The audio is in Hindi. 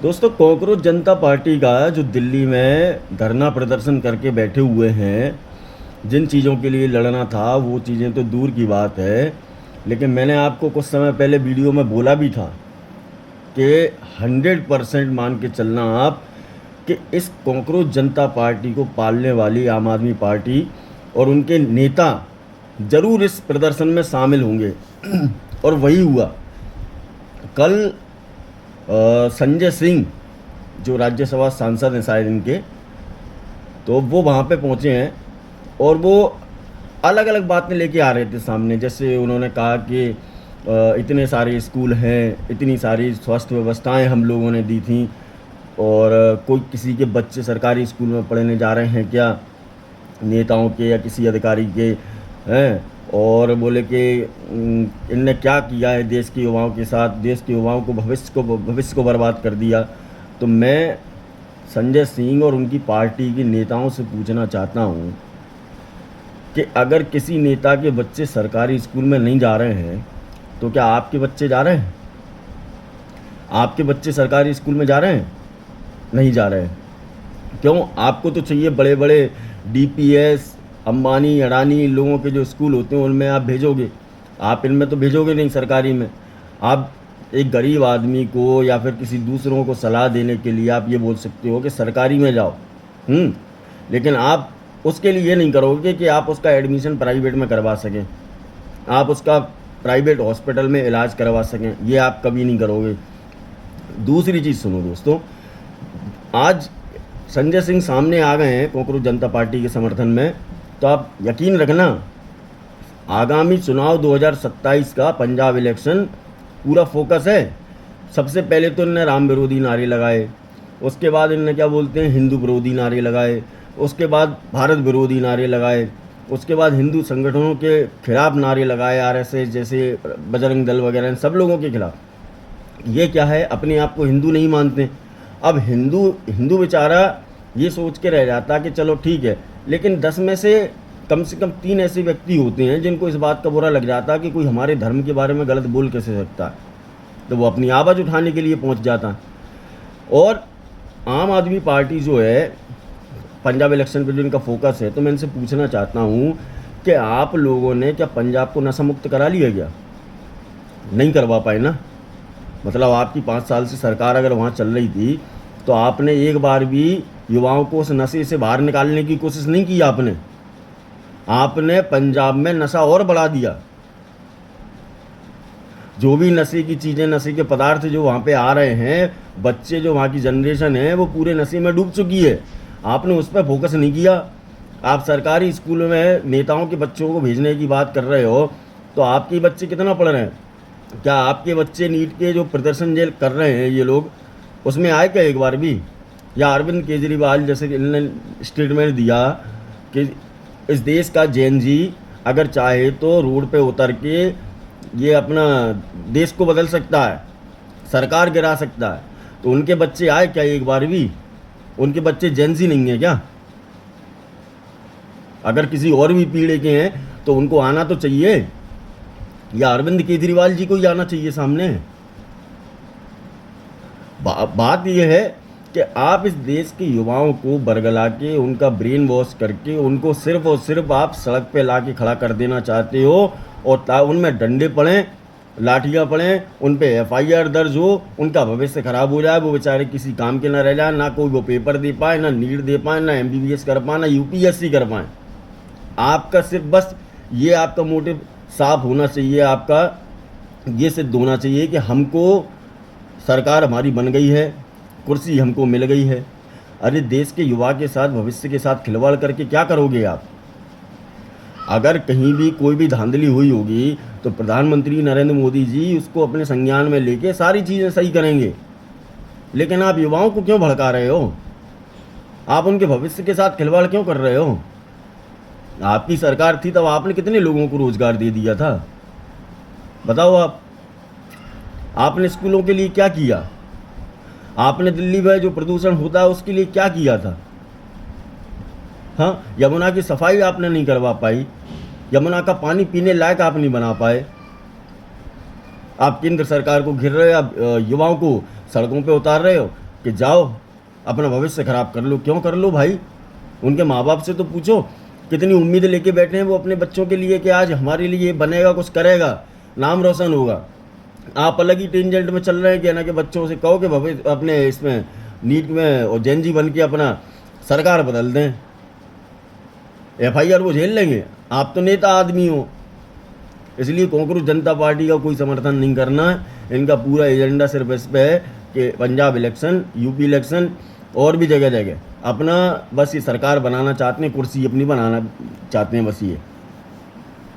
दोस्तों, कॉकरोच जनता पार्टी का जो दिल्ली में धरना प्रदर्शन करके बैठे हुए हैं, जिन चीज़ों के लिए लड़ना था वो चीज़ें तो दूर की बात है, लेकिन मैंने आपको कुछ समय पहले वीडियो में बोला भी था कि 100% मान के चलना आप कि इस कॉकरोच जनता पार्टी को पालने वाली आम आदमी पार्टी और उनके नेता ज़रूर इस प्रदर्शन में शामिल होंगे। और वही हुआ। कल संजय सिंह जो राज्यसभा सांसद हैं शायद इनके, तो वो वहाँ पे पहुँचे हैं और वो अलग अलग बातें लेके आ रहे थे सामने। जैसे उन्होंने कहा कि इतने सारे स्कूल हैं, इतनी सारी स्वास्थ्य व्यवस्थाएं हम लोगों ने दी थी, और कोई किसी के बच्चे सरकारी स्कूल में पढ़ने जा रहे हैं क्या, नेताओं के या किसी अधिकारी के हैं। और बोले कि इनने क्या किया है देश के युवाओं के साथ, देश के युवाओं को भविष्य को बर्बाद कर दिया। तो मैं संजय सिंह और उनकी पार्टी के नेताओं से पूछना चाहता हूँ कि अगर किसी नेता के बच्चे सरकारी स्कूल में नहीं जा रहे हैं तो क्या आपके बच्चे जा रहे हैं? आपके बच्चे सरकारी स्कूल में जा रहे हैं? नहीं जा रहे हैं। क्यों? आपको तो चाहिए बड़े बड़े डीपीएस, अंबानी, अडानी लोगों के जो स्कूल होते हैं उनमें आप भेजोगे। आप इनमें तो भेजोगे नहीं, सरकारी में। आप एक गरीब आदमी को या फिर किसी दूसरों को सलाह देने के लिए आप ये बोल सकते हो कि सरकारी में जाओ, लेकिन आप उसके लिए ये नहीं करोगे कि आप उसका एडमिशन प्राइवेट में करवा सकें, आप उसका प्राइवेट हॉस्पिटल में इलाज करवा सकें। ये आप कभी नहीं करोगे। दूसरी चीज़ सुनो दोस्तों, आज संजय सिंह सामने आ गए हैं कॉकरोच जनता पार्टी के समर्थन में, तो आप यकीन रखना आगामी चुनाव 2027 का पंजाब इलेक्शन पूरा फोकस है। सबसे पहले तो इन्होंने राम विरोधी नारे लगाए, उसके बाद इन्होंने क्या बोलते हैं हिंदू विरोधी नारे लगाए, उसके बाद भारत विरोधी नारे लगाए, उसके बाद हिंदू संगठनों के खिलाफ नारे लगाए, आरएसएस जैसे बजरंग दल वगैरह सब लोगों के खिलाफ। ये क्या है, अपने आप को हिंदू नहीं मानते। अब हिंदू बेचारा ये सोच के रह जाता कि चलो ठीक है, लेकिन 10 में से कम 3 ऐसे व्यक्ति होते हैं जिनको इस बात का बुरा लग जाता कि कोई हमारे धर्म के बारे में गलत बोल कैसे सकता है, तो वो अपनी आवाज़ उठाने के लिए पहुंच जाता। और आम आदमी पार्टी जो है पंजाब इलेक्शन पे जो इनका फोकस है, तो मैं इनसे पूछना चाहता हूँ कि आप लोगों ने क्या पंजाब को नशा मुक्त करा लिया? क्या नहीं करवा पाए ना? मतलब आपकी 5 साल से सरकार अगर वहाँ चल रही थी तो आपने एक बार भी युवाओं को उस नशे से बाहर निकालने की कोशिश नहीं की। आपने पंजाब में नशा और बढ़ा दिया। जो भी नशे की चीज़ें, नशे के पदार्थ जो वहाँ पे आ रहे हैं, बच्चे जो वहाँ की जनरेशन है वो पूरे नशे में डूब चुकी है। आपने उस पर फोकस नहीं किया। आप सरकारी स्कूलों में नेताओं के बच्चों को भेजने की बात कर रहे हो, तो आपके बच्चे कितना पढ़ रहे हैं? क्या आपके बच्चे नीट के जो प्रदर्शन जेल कर रहे हैं ये लोग, उसमें आए क्या एक बार भी? या अरविंद केजरीवाल जैसे इन्होंने स्टेटमेंट दिया कि इस देश का जैन जी अगर चाहे तो रोड पे उतर के ये अपना देश को बदल सकता है, सरकार गिरा सकता है, तो उनके बच्चे आए क्या एक बार भी? उनके बच्चे जैन जी नहीं है क्या? अगर किसी और भी पीढ़े के हैं तो उनको आना तो चाहिए, या अरविंद केजरीवाल जी को ही आना चाहिए सामने। बात यह है कि आप इस देश के युवाओं को बरगला के, उनका ब्रेन वॉश करके, उनको सिर्फ और सिर्फ आप सड़क पे ला के खड़ा कर देना चाहते हो, और उनमें डंडे पड़ें, लाठियाँ पड़ें, उन पे एफआईआर दर्ज हो, उनका भविष्य खराब हो जाए, वो बेचारे किसी काम के ना रह जाए, ना कोई वो पेपर दे पाए, ना नीट दे पाए, ना एमबीबीएस कर पाए, ना यूपीएससी कर पाए। आपका सिर्फ बस ये आपका मोटिव साफ होना चाहिए। आपका ये सिद्ध होना चाहिए कि हमको सरकार हमारी बन गई है, कुर्सी हमको मिल गई है। अरे देश के युवा के साथ, भविष्य के साथ खिलवाड़ करके क्या करोगे आप? अगर कहीं भी कोई भी धांधली हुई होगी तो प्रधानमंत्री नरेंद्र मोदी जी उसको अपने संज्ञान में लेके सारी चीज़ें सही करेंगे। लेकिन आप युवाओं को क्यों भड़का रहे हो? आप उनके भविष्य के साथ खिलवाड़ क्यों कर रहे हो? आपकी सरकार थी तब आपने कितने लोगों को रोजगार दे दिया था? बताओ आपने स्कूलों के लिए क्या किया? आपने दिल्ली में जो प्रदूषण होता है उसके लिए क्या किया था? हाँ, यमुना की सफाई आपने नहीं करवा पाई, यमुना का पानी पीने लायक आप नहीं बना पाए। आप केंद्र सरकार को घिर रहे हो, आप युवाओं को सड़कों पे उतार रहे हो। कि जाओ अपना भविष्य ख़राब कर लो। क्यों कर लो भाई? उनके माँ बाप से तो पूछो, कितनी उम्मीदें लेके बैठे हैं वो अपने बच्चों के लिए कि आज हमारे लिए बनेगा, कुछ करेगा, नाम रोशन होगा। आप अलग ही टेंजेंट में चल रहे हैं कि ना कि बच्चों से कहो कि भविष्य अपने इसमें नीट में और जेनजी बन के अपना सरकार बदल दें, FIR वो झेल लेंगे। आप तो नेता आदमी हो, इसलिए कांग्रेस जनता पार्टी का कोई समर्थन नहीं करना है। इनका पूरा एजेंडा सिर्फ इस पे है कि पंजाब इलेक्शन, यूपी इलेक्शन और भी जगह जगह अपना बस ये सरकार बनाना चाहते हैं, कुर्सी अपनी बनाना चाहते हैं, बस ये।